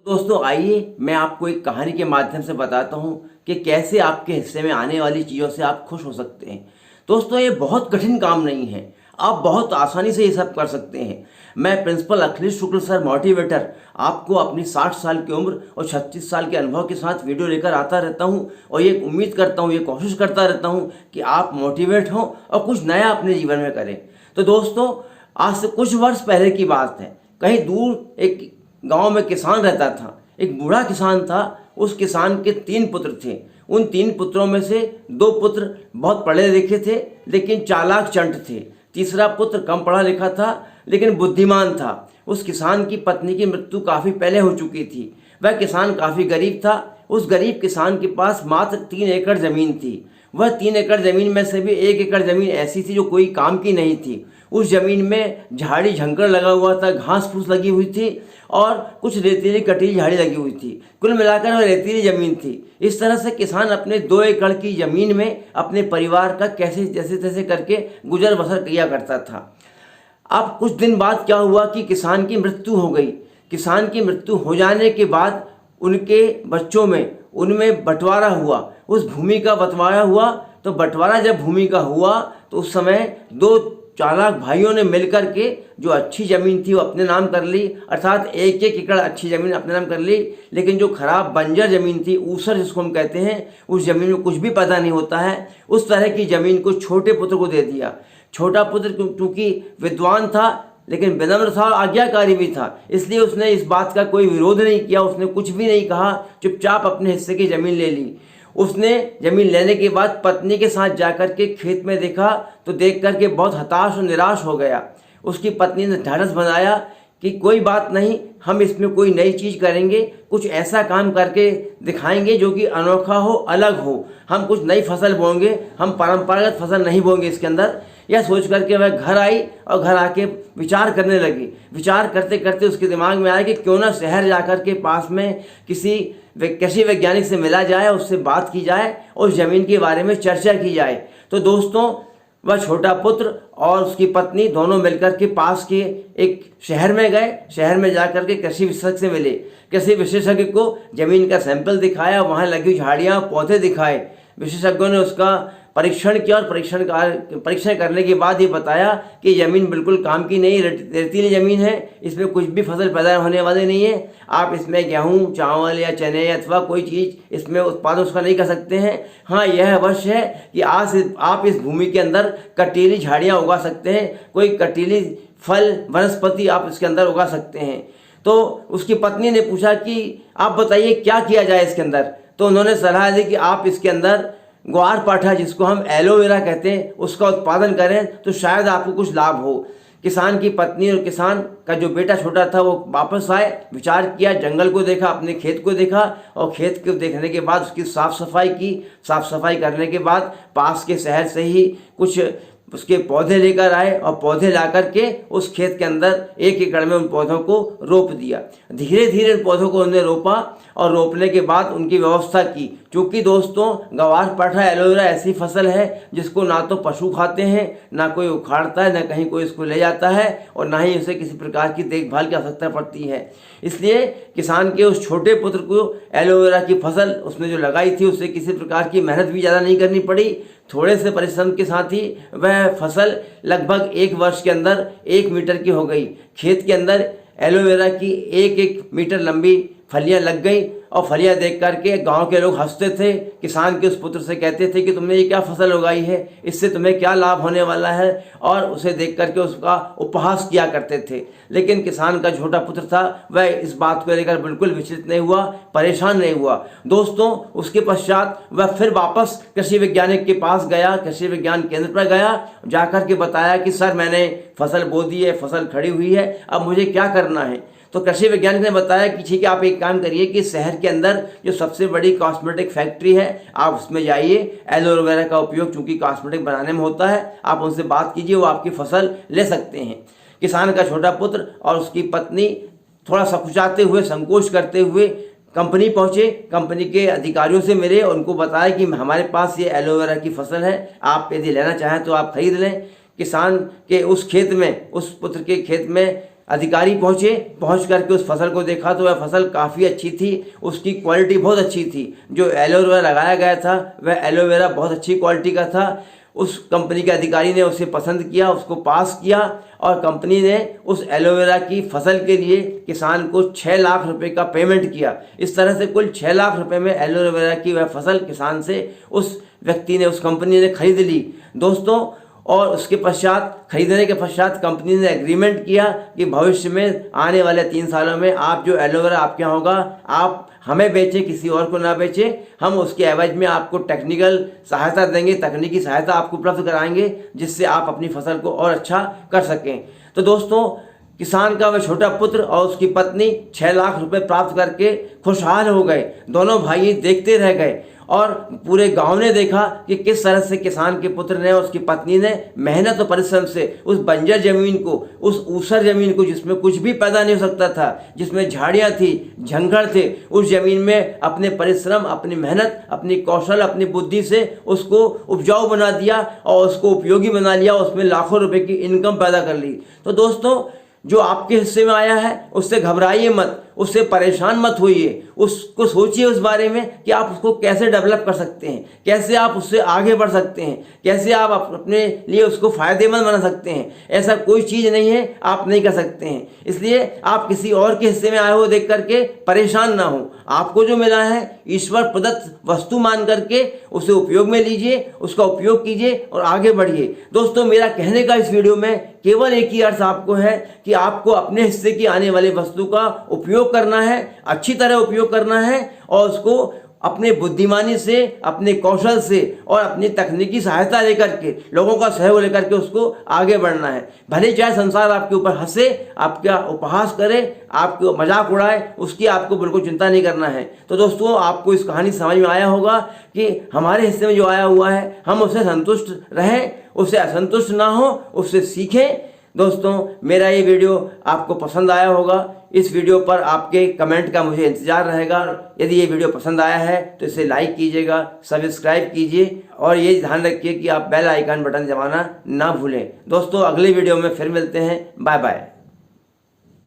दोस्तों आइए मैं आपको एक कहानी के माध्यम से बताता हूँ कि कैसे आपके हिस्से में आने वाली चीज़ों से आप खुश हो सकते हैं। दोस्तों ये बहुत कठिन काम नहीं है, आप बहुत आसानी से ये सब कर सकते हैं। मैं प्रिंसिपल अखिलेश शुक्ल सर मोटिवेटर आपको अपनी 60 साल की उम्र और 36 साल के अनुभव के साथ वीडियो लेकर आता रहता हूँ और ये उम्मीद करता हूँ, ये कोशिश करता रहता हूँ कि आप मोटिवेट हों और कुछ नया अपने जीवन में करें। तो दोस्तों आज से कुछ वर्ष पहले की बात है, कहीं दूर एक गांव में किसान रहता था। एक बूढ़ा किसान था। उस किसान के 3 पुत्र थे। उन 3 पुत्रों में से 2 पुत्र बहुत पढ़े लिखे थे लेकिन चालाक चंट थे। तीसरा पुत्र कम पढ़ा लिखा था लेकिन बुद्धिमान था। उस किसान की पत्नी की मृत्यु काफ़ी पहले हो चुकी थी। वह किसान काफ़ी गरीब था। उस गरीब किसान के पास मात्र 3 एकड़ ज़मीन थी। वह 3 एकड़ ज़मीन में से भी 1 एकड़ ज़मीन ऐसी थी जो कोई काम की नहीं थी। उस ज़मीन में झाड़ी झंकड़ लगा हुआ था, घास फूस लगी हुई थी और कुछ रेतीली कटीली झाड़ी लगी हुई थी। कुल मिलाकर वह रेतीली ज़मीन थी। इस तरह से किसान अपने 2 एकड़ की ज़मीन में अपने परिवार का कैसे जैसे तैसे करके गुजर बसर किया करता था। अब कुछ दिन बाद क्या हुआ कि किसान की मृत्यु हो गई। किसान की मृत्यु हो जाने के बाद उनके बच्चों में उनमें बंटवारा हुआ। उस भूमि का बंटवारा हुआ। तो बंटवारा जब भूमि का हुआ तो उस समय 2 चालाक भाइयों ने मिलकर के जो अच्छी ज़मीन थी वो अपने नाम कर ली, अर्थात 1-1 एकड़ अच्छी ज़मीन अपने नाम कर ली। लेकिन जो खराब बंजर ज़मीन थी, ऊसर जिसको हम कहते हैं, उस ज़मीन में कुछ भी पैदा नहीं होता है, उस तरह की ज़मीन को छोटे पुत्र को दे दिया। छोटा पुत्र चूँकि विद्वान था लेकिन विनम्र था और आज्ञाकारी भी था, इसलिए उसने इस बात का कोई विरोध नहीं किया। उसने कुछ भी नहीं कहा, चुपचाप अपने हिस्से की ज़मीन ले ली। उसने ज़मीन लेने के बाद पत्नी के साथ जाकर के खेत में देखा तो देख कर के बहुत हताश और निराश हो गया। उसकी पत्नी ने ढाढ़स बनाया कि कोई बात नहीं, हम इसमें कोई नई चीज़ करेंगे, कुछ ऐसा काम करके दिखाएंगे जो कि अनोखा हो, अलग हो। हम कुछ नई फसल बोएंगे, हम परंपरागत फसल नहीं बोएंगे इसके अंदर। यह सोच करके वह घर आई और घर आके विचार करने लगी। विचार करते करते उसके दिमाग में आया कि क्यों ना शहर जाकर के पास में किसी कृषि वैज्ञानिक से मिला जाए, उससे बात की जाए और उस ज़मीन के बारे में चर्चा की जाए। तो दोस्तों वह छोटा पुत्र और उसकी पत्नी दोनों मिलकर के पास के एक शहर में गए। शहर में जाकर के कृषि विशेषज्ञ से मिले। कृषि विशेषज्ञ को ज़मीन का सैंपल दिखाया, वहाँ लगी झाड़ियाँ पौधे दिखाए। विशेषज्ञों ने उसका परीक्षण किया और परीक्षण करने के बाद ये बताया कि ज़मीन बिल्कुल काम की नहीं, रेतीली ज़मीन है, इसमें कुछ भी फसल पैदा होने वाली नहीं है। आप इसमें गेहूँ, चावल या चने अथवा कोई चीज़ इसमें उत्पादन उसका नहीं कर सकते हैं। हाँ, यह अवश्य है कि आज आप इस भूमि के अंदर कटीली झाड़ियाँ उगा सकते हैं, कोई कटीली फल वनस्पति आप इसके अंदर उगा सकते हैं। तो उसकी पत्नी ने पूछा कि आप बताइए क्या किया जाए इसके अंदर। तो उन्होंने सलाह दी कि आप इसके अंदर ग्वार पाठा, जिसको हम एलोवेरा कहते हैं, उसका उत्पादन करें तो शायद आपको कुछ लाभ हो। किसान की पत्नी और किसान का जो बेटा छोटा था वो वापस आए, विचार किया, जंगल को देखा, अपने खेत को देखा और खेत को देखने के बाद उसकी साफ़ सफाई की। साफ़ सफाई करने के बाद पास के शहर से ही कुछ उसके पौधे लेकर आए और पौधे ला करके उस खेत के अंदर 1 एकड़ में उन पौधों को रोप दिया। धीरे धीरे उन पौधों को उन्होंने रोपा और रोपने के बाद उनकी व्यवस्था की। क्योंकि दोस्तों ग्वार पाठा एलोवेरा ऐसी फसल है जिसको ना तो पशु खाते हैं, ना कोई उखाड़ता है, ना कहीं कोई इसको ले जाता है और ना ही उसे किसी प्रकार की देखभाल की आवश्यकता पड़ती है। इसलिए किसान के उस छोटे पुत्र को एलोवेरा की फसल उसने जो लगाई थी उससे किसी प्रकार की मेहनत भी ज़्यादा नहीं करनी पड़ी। थोड़े से परिश्रम के साथ ही वह फसल लगभग 1 वर्ष के अंदर 1 मीटर की हो गई। खेत के अंदर एलोवेरा की 1-1 मीटर लंबी फलियां लग गई और फलियां देख करके गांव के लोग हंसते थे। किसान के उस पुत्र से कहते थे कि तुमने ये क्या फसल उगाई है, इससे तुम्हें क्या लाभ होने वाला है, और उसे देख करके उसका उपहास किया करते थे। लेकिन किसान का छोटा पुत्र था, वह इस बात को लेकर बिल्कुल विचलित नहीं हुआ, परेशान नहीं हुआ। दोस्तों उसके पश्चात वह फिर वापस कृषि वैज्ञानिक के पास गया, कृषि विज्ञान केंद्र पर गया, जाकर के बताया कि सर मैंने फसल बो दी है, फसल खड़ी हुई है, अब मुझे क्या करना है। तो कृषि वैज्ञानिक ने बताया कि ठीक है, आप एक काम करिए कि शहर के अंदर जो सबसे बड़ी कॉस्मेटिक फैक्ट्री है आप उसमें जाइए, एलोवेरा का उपयोग चूँकि कॉस्मेटिक बनाने में होता है, आप उनसे बात कीजिए, वो आपकी फसल ले सकते हैं। किसान का छोटा पुत्र और उसकी पत्नी थोड़ा सकुचाते हुए, संकोच करते हुए कंपनी पहुँचे, कंपनी के अधिकारियों से मिले, उनको बताया कि हमारे पास ये एलोवेरा की फसल है, आप यदि लेना चाहें तो आप खरीद लें। किसान के उस खेत में, उस पुत्र के खेत में अधिकारी पहुंच करके उस फसल को देखा तो वह फसल काफ़ी अच्छी थी, उसकी क्वालिटी बहुत अच्छी थी। जो एलोवेरा लगाया गया था वह एलोवेरा बहुत अच्छी क्वालिटी का था। उस कंपनी के अधिकारी ने उसे पसंद किया, उसको पास किया और कंपनी ने उस एलोवेरा की फसल के लिए किसान को 6 लाख रुपए का पेमेंट किया। इस तरह से कुल 6 लाख रुपए में एलोवेरा की वह फसल किसान से उस व्यक्ति ने, उस कंपनी ने खरीद ली दोस्तों। और उसके पश्चात, खरीदने के पश्चात कंपनी ने एग्रीमेंट किया कि भविष्य में आने वाले 3 सालों में आप जो एलोवेरा आपके यहाँ होगा आप हमें बेचें, किसी और को ना बेचें। हम उसके एवज में आपको टेक्निकल सहायता देंगे, तकनीकी सहायता आपको उपलब्ध कराएंगे, जिससे आप अपनी फसल को और अच्छा कर सकें। तो दोस्तों, किसान का वह छोटा पुत्र और उसकी पत्नी 6 लाख रुपए प्राप्त करके खुशहाल हो गए। दोनों भाई देखते रह गए और पूरे गांव ने देखा कि किस तरह से किसान के पुत्र ने और उसकी पत्नी ने मेहनत और परिश्रम से उस बंजर जमीन को, उस ऊसर जमीन को जिसमें कुछ भी पैदा नहीं हो सकता था, जिसमें झाड़ियां थी, झंखड़ थे, उस जमीन में अपने परिश्रम, अपनी मेहनत, अपनी कौशल, अपनी बुद्धि से उसको उपजाऊ बना दिया और उसको उपयोगी बना लिया, उसमें लाखों रुपए की इनकम पैदा कर ली। तो दोस्तों, जो आपके हिस्से में आया है उससे घबराइए मत, उससे परेशान मत होइए, उसको सोचिए उस बारे में कि आप उसको कैसे डेवलप कर सकते हैं, कैसे आप उससे आगे बढ़ सकते हैं, कैसे आप अपने लिए उसको फायदेमंद बना सकते हैं। ऐसा कोई चीज़ नहीं है आप नहीं कर सकते हैं। इसलिए आप किसी और के हिस्से में आए हो देख करके परेशान ना हो। आपको जो मिला है ईश्वर प्रदत्त वस्तु मान करके उसे उपयोग में लीजिए, उसका उपयोग कीजिए और आगे बढ़िए। दोस्तों, मेरा कहने का इस वीडियो में केवल एक ही अर्थ आपको है कि आपको अपने हिस्से की आने वाली वस्तु का उपयोग करना है, अच्छी तरह उपयोग करना है और उसको अपने बुद्धिमानी से, अपने कौशल से और अपनी तकनीकी सहायता लेकर के, लोगों का सहयोग लेकर के उसको आगे बढ़ना है। भले चाहे संसार आपके ऊपर हंसे, आपका उपहास करे, आपको मजाक उड़ाए, उसकी आपको बिल्कुल चिंता नहीं करना है। तो दोस्तों, आपको इस कहानी समझ में आया होगा कि हमारे हिस्से में जो आया हुआ है हम उससे संतुष्ट रहें, उससे असंतुष्ट ना हो, उससे सीखें। दोस्तों, मेरा ये वीडियो आपको पसंद आया होगा। इस वीडियो पर आपके कमेंट का मुझे इंतजार रहेगा। यदि ये वीडियो पसंद आया है तो इसे लाइक कीजिएगा, सब्सक्राइब कीजिए और ये ध्यान रखिए कि आप बेल आइकन बटन दबाना ना भूलें। दोस्तों, अगले वीडियो में फिर मिलते हैं। Bye bye.